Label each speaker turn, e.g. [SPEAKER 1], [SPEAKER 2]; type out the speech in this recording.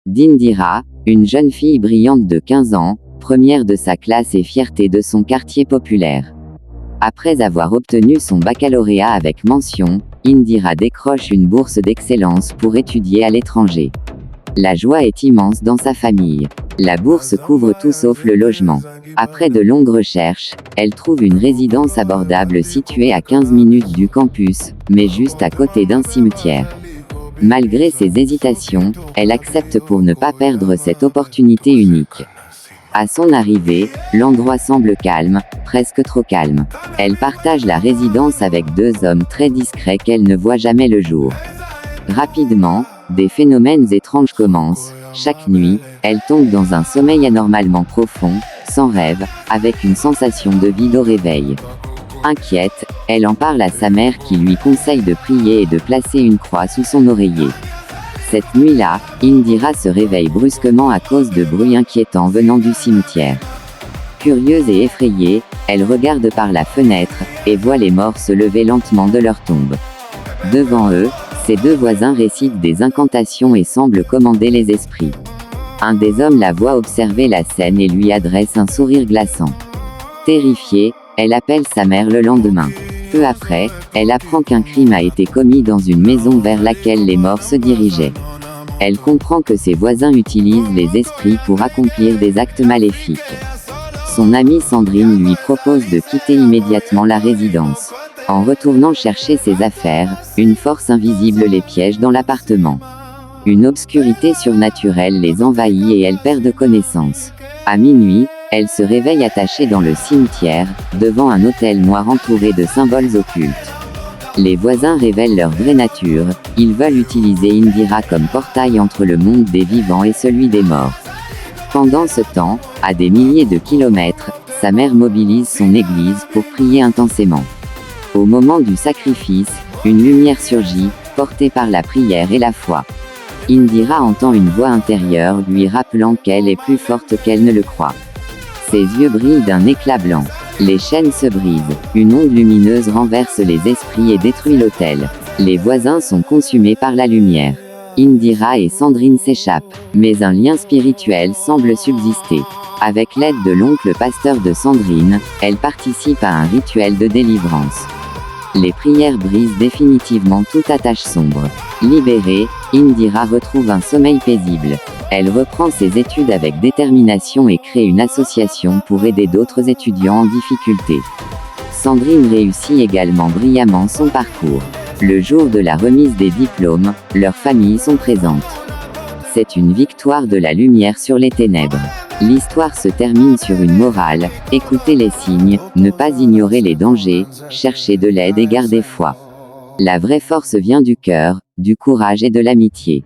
[SPEAKER 1] d'Indira, une jeune fille brillante de 15 ans, première de sa classe et fierté de son quartier populaire. Après avoir obtenu son baccalauréat avec mention, Indira décroche une bourse d'excellence pour étudier à l'étranger. La joie est immense dans sa famille. La bourse couvre tout sauf le logement. Après de longues recherches, elle trouve une résidence abordable située à 15 minutes du campus, mais juste à côté d'un cimetière. Malgré ses hésitations, elle accepte pour ne pas perdre cette opportunité unique. À son arrivée, l'endroit semble calme, presque trop calme. Elle partage la résidence avec deux hommes très discrets qu'elle ne voit jamais le jour. Rapidement, des phénomènes étranges commencent. Chaque nuit, elle tombe dans un sommeil anormalement profond, sans rêve, avec une sensation de vide au réveil. Inquiète, elle en parle à sa mère qui lui conseille de prier et de placer une croix sous son oreiller. Cette nuit-là, Indira se réveille brusquement à cause de bruits inquiétants venant du cimetière. Curieuse et effrayée, elle regarde par la fenêtre, et voit les morts se lever lentement de leur tombe. Devant eux, ses deux voisins récitent des incantations et semblent commander les esprits. Un des hommes la voit observer la scène et lui adresse un sourire glaçant. Terrifiée, elle appelle sa mère le lendemain. Peu après, elle apprend qu'un crime a été commis dans une maison vers laquelle les morts se dirigeaient. Elle comprend que ses voisins utilisent les esprits pour accomplir des actes maléfiques. Son amie Sandrine lui propose de quitter immédiatement la résidence. En retournant chercher ses affaires, une force invisible les piège dans l'appartement. Une obscurité surnaturelle les envahit et elles perdent connaissance. À minuit, elle se réveille attachée dans le cimetière, devant un autel noir entouré de symboles occultes. Les voisins révèlent leur vraie nature, ils veulent utiliser Indira comme portail entre le monde des vivants et celui des morts. Pendant ce temps, à des milliers de kilomètres, sa mère mobilise son église pour prier intensément. Au moment du sacrifice, une lumière surgit, portée par la prière et la foi. Indira entend une voix intérieure lui rappelant qu'elle est plus forte qu'elle ne le croit. Ses yeux brillent d'un éclat blanc. Les chaînes se brisent. Une onde lumineuse renverse les esprits et détruit l'autel. Les voisins sont consumés par la lumière. Indira et Sandrine s'échappent, mais un lien spirituel semble subsister. Avec l'aide de l'oncle pasteur de Sandrine, elle participe à un rituel de délivrance. Les prières brisent définitivement toute attache sombre. Libérée, Indira retrouve un sommeil paisible. Elle reprend ses études avec détermination et crée une association pour aider d'autres étudiants en difficulté. Sandrine réussit également brillamment son parcours. Le jour de la remise des diplômes, leurs familles sont présentes. C'est une victoire de la lumière sur les ténèbres. L'histoire se termine sur une morale, écoutez les signes, ne pas ignorer les dangers, chercher de l'aide et garder foi. La vraie force vient du cœur, du courage et de l'amitié.